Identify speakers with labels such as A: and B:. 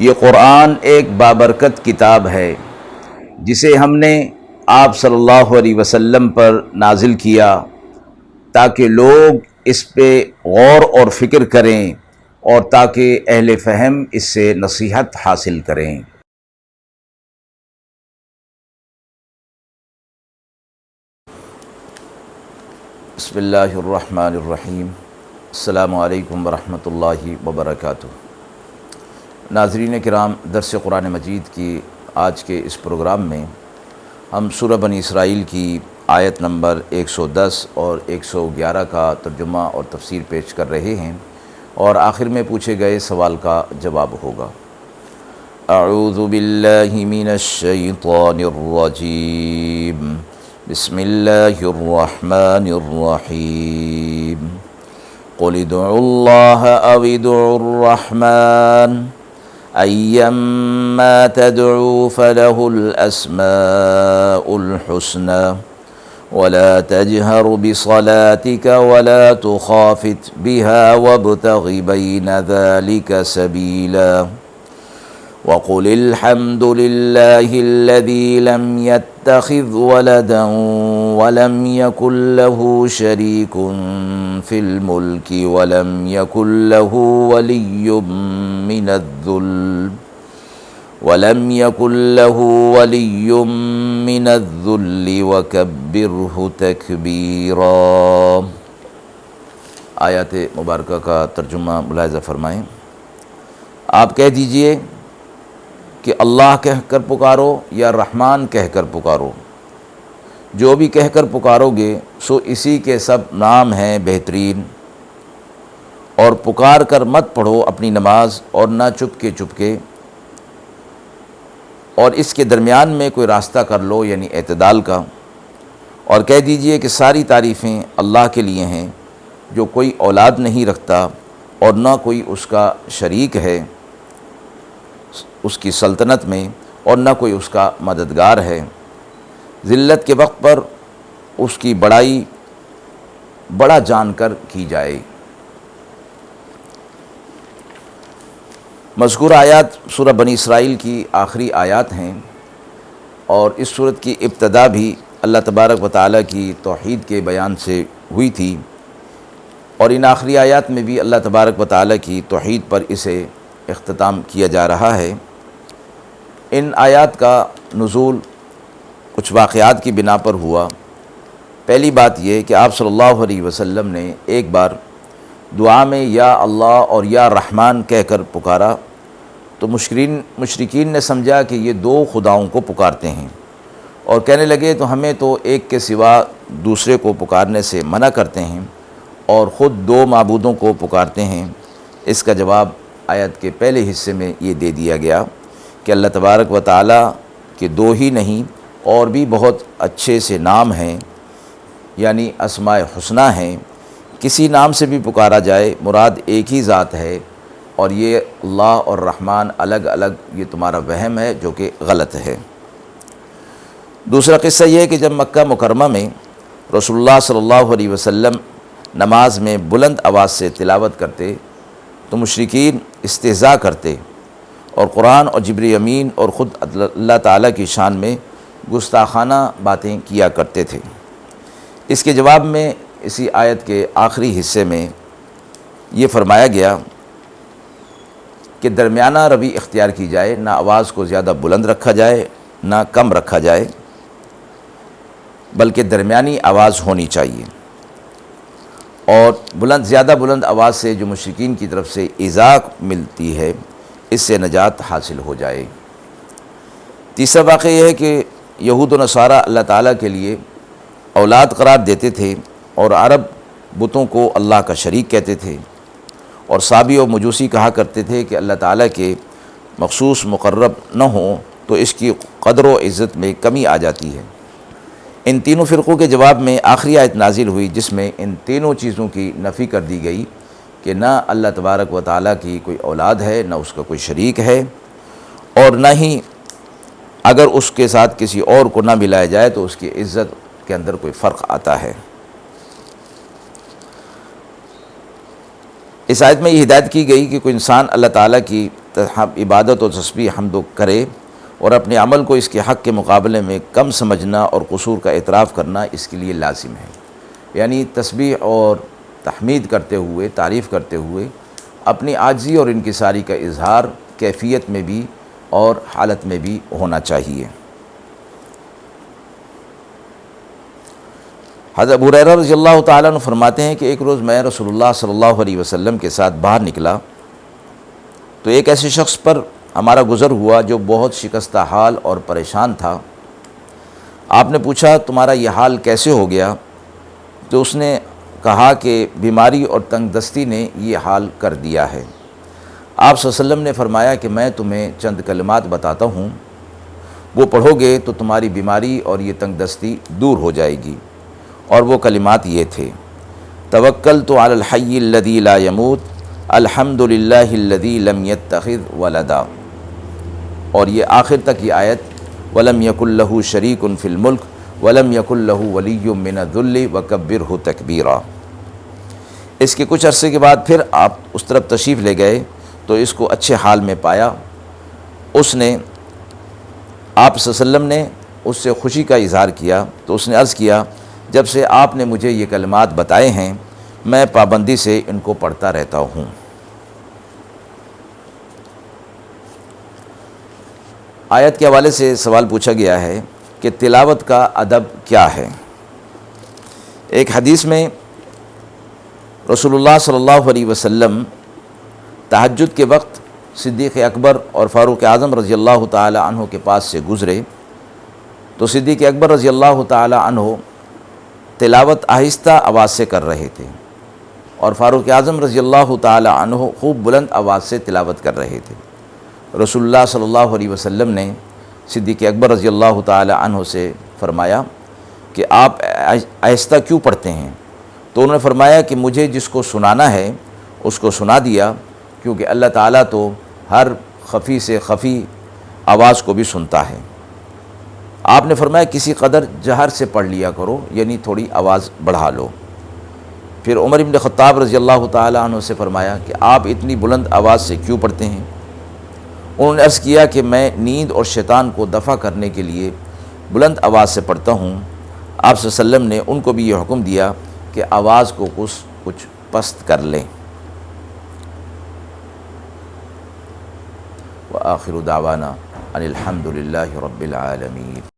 A: یہ قرآن ایک بابرکت کتاب ہے جسے ہم نے آپ صلی اللہ علیہ وسلم پر نازل کیا تاکہ لوگ اس پہ غور اور فکر کریں اور تاکہ اہل فہم اس سے نصیحت حاصل کریں۔ بسم اللہ الرحمن الرحیم۔ السلام علیکم ورحمۃ اللہ وبرکاتہ۔ ناظرین کرام، درس قرآن مجید کی آج کے اس پروگرام میں ہم سورہ بنی اسرائیل کی آیت نمبر 110 اور 111 کا ترجمہ اور تفسیر پیش کر رہے ہیں، اور آخر میں پوچھے گئے سوال کا جواب ہوگا۔ اعوذ باللہ من الشیطان الرجیم، بسم اللہ الرحمن الرحیم۔ قل ادعوا اللہ او ادعوا الرحمن ایما تدعوا فلہ الاسماء الحسنى ولا تجهر بصلاتك ولا تخافت بها وابتغ بين ذلك سبيلا وقل الحمد لله الذي لم يتخذ ولدا ولم يكن له شريك في الملك ولم يكن له ولي من الذل وكبره تكبيرا۔ آیات مبارکہ کا ترجمہ ملاحظہ فرمائیں۔ آپ کہہ دیجئے کہ اللہ کہہ کر پکارو یا رحمان کہہ کر پکارو، جو بھی کہہ کر پکارو گے سو اسی کے سب نام ہیں بہترین، اور پکار کر مت پڑھو اپنی نماز اور نہ چپکے اور اس کے درمیان میں کوئی راستہ کر لو، یعنی اعتدال کا، اور کہہ دیجئے کہ ساری تعریفیں اللہ کے لیے ہیں جو کوئی اولاد نہیں رکھتا اور نہ کوئی اس کا شریک ہے اس کی سلطنت میں، اور نہ کوئی اس کا مددگار ہے۔ ذلت کے وقت پر اس کی بڑائی بڑا جان کر کی جائے۔ مذکورہ آیات سورہ بنی اسرائیل کی آخری آیات ہیں، اور اس سورت کی ابتدا بھی اللہ تبارک و تعالیٰ کی توحید کے بیان سے ہوئی تھی، اور ان آخری آیات میں بھی اللہ تبارک و تعالیٰ کی توحید پر اسے اختتام کیا جا رہا ہے۔ ان آیات کا نزول کچھ واقعات کی بنا پر ہوا۔ پہلی بات یہ کہ آپ صلی اللہ علیہ وسلم نے ایک بار دعا میں یا اللہ اور یا رحمان کہہ کر پکارا تو مشرکین نے سمجھا کہ یہ دو خداؤں کو پکارتے ہیں، اور کہنے لگے تو ہمیں تو ایک کے سوا دوسرے کو پکارنے سے منع کرتے ہیں اور خود دو معبودوں کو پکارتے ہیں۔ اس کا جواب آیت کے پہلے حصے میں یہ دے دیا گیا کہ اللہ تبارک و تعالیٰ کے دو ہی نہیں اور بھی بہت اچھے سے نام ہیں، یعنی اسماء حسنی ہیں۔ کسی نام سے بھی پکارا جائے مراد ایک ہی ذات ہے، اور یہ اللہ اور رحمان الگ الگ، یہ تمہارا وہم ہے جو کہ غلط ہے۔ دوسرا قصہ یہ ہے کہ جب مکہ مکرمہ میں رسول اللہ صلی اللہ علیہ وسلم نماز میں بلند آواز سے تلاوت کرتے تو مشرکین استہزاء کرتے اور قرآن اور جبریل امین اور خود اللہ تعالیٰ کی شان میں گستاخانہ باتیں کیا کرتے تھے۔ اس کے جواب میں اسی آیت کے آخری حصے میں یہ فرمایا گیا کہ درمیانہ روی اختیار کی جائے، نہ آواز کو زیادہ بلند رکھا جائے نہ کم رکھا جائے، بلکہ درمیانی آواز ہونی چاہیے، اور زیادہ بلند آواز سے جو مشرکین کی طرف سے ایذا ملتی ہے اس سے نجات حاصل ہو جائے۔ تیسرا واقعہ یہ ہے کہ یہود و نصارہ اللہ تعالیٰ کے لیے اولاد قرار دیتے تھے، اور عرب بتوں کو اللہ کا شریک کہتے تھے، اور صابی و مجوسی کہا کرتے تھے کہ اللہ تعالیٰ کے مخصوص مقرب نہ ہوں تو اس کی قدر و عزت میں کمی آ جاتی ہے۔ ان تینوں فرقوں کے جواب میں آخری آیت نازل ہوئی جس میں ان تینوں چیزوں کی نفی کر دی گئی کہ نہ اللہ تبارک و تعالیٰ کی کوئی اولاد ہے، نہ اس کا کوئی شریک ہے، اور نہ ہی اگر اس کے ساتھ کسی اور کو نہ ملایا جائے تو اس کی عزت کے اندر کوئی فرق آتا ہے۔ اس آیت میں یہ ہدایت کی گئی کہ کوئی انسان اللہ تعالیٰ کی عبادت و تسبیح حمد کرے، اور اپنے عمل کو اس کے حق کے مقابلے میں کم سمجھنا اور قصور کا اعتراف کرنا اس کے لیے لازم ہے۔ یعنی تسبیح اور تحمید کرتے ہوئے، تعریف کرتے ہوئے اپنی عاجزی اور انکساری کا اظہار کیفیت میں بھی اور حالت میں بھی ہونا چاہیے۔ حضرت ابو ہریرہ رضی اللہ تعالیٰ عنہ فرماتے ہیں کہ ایک روز میں رسول اللہ صلی اللہ علیہ وسلم کے ساتھ باہر نکلا تو ایک ایسے شخص پر ہمارا گزر ہوا جو بہت شکستہ حال اور پریشان تھا۔ آپ نے پوچھا تمہارا یہ حال کیسے ہو گیا؟ تو اس نے کہا کہ بیماری اور تنگ دستی نے یہ حال کر دیا ہے۔ آپ صلی اللہ علیہ وسلم نے فرمایا کہ میں تمہیں چند کلمات بتاتا ہوں، وہ پڑھو گے تو تمہاری بیماری اور یہ تنگ دستی دور ہو جائے گی۔ اور وہ کلمات یہ تھے: توکلت علی الحی الذی لا یموت، الحمد للہ الذی لم یتخذ ولدا، اور یہ آخر تک یہ آیت وَلَمْ يَكُنْ لَهُ شَرِيكٌ فِي الْمُلْكِ وَلَمْ يَكُنْ لَهُ وَلِيٌّ مِّنَ الذُّلِّ وَكَبِّرْهُ تَكْبِيرًا۔ اس کے کچھ عرصے کے بعد پھر آپ اس طرف تشریف لے گئے تو اس کو اچھے حال میں پایا۔ اس نے آپ صلی اللہ علیہ وسلم نے اس سے خوشی کا اظہار کیا تو اس نے عرض کیا جب سے آپ نے مجھے یہ کلمات بتائے ہیں میں پابندی سے ان کو پڑھتا رہتا ہوں۔ آیت کے حوالے سے سوال پوچھا گیا ہے کہ تلاوت کا ادب کیا ہے؟ ایک حدیث میں رسول اللہ صلی اللہ علیہ وسلم تہجد کے وقت صدیق اکبر اور فاروق اعظم رضی اللہ تعالی عنہ کے پاس سے گزرے تو صدیق اکبر رضی اللہ تعالی عنہ تلاوت آہستہ آواز سے کر رہے تھے اور فاروق اعظم رضی اللہ تعالی عنہ خوب بلند آواز سے تلاوت کر رہے تھے۔ رسول اللہ صلی اللہ علیہ وسلم نے صدیق اکبر رضی اللہ تعالی عنہ سے فرمایا کہ آپ آہستہ کیوں پڑھتے ہیں؟ تو انہوں نے فرمایا کہ مجھے جس کو سنانا ہے اس کو سنا دیا، کیونکہ اللہ تعالیٰ تو ہر خفی سے خفی آواز کو بھی سنتا ہے۔ آپ نے فرمایا کسی قدر جہر سے پڑھ لیا کرو، یعنی تھوڑی آواز بڑھا لو۔ پھر عمر بن خطاب رضی اللہ تعالیٰ عنہ سے فرمایا کہ آپ اتنی بلند آواز سے کیوں پڑھتے ہیں؟ انہوں نے عرض کیا کہ میں نیند اور شیطان کو دفع کرنے کے لیے بلند آواز سے پڑھتا ہوں۔ آپ صلی اللہ علیہ وسلم نے ان کو بھی یہ حکم دیا کہ آواز کو کچھ پست کر لیں۔ وآخر دعوانا ان الحمد للہ رب العالمین۔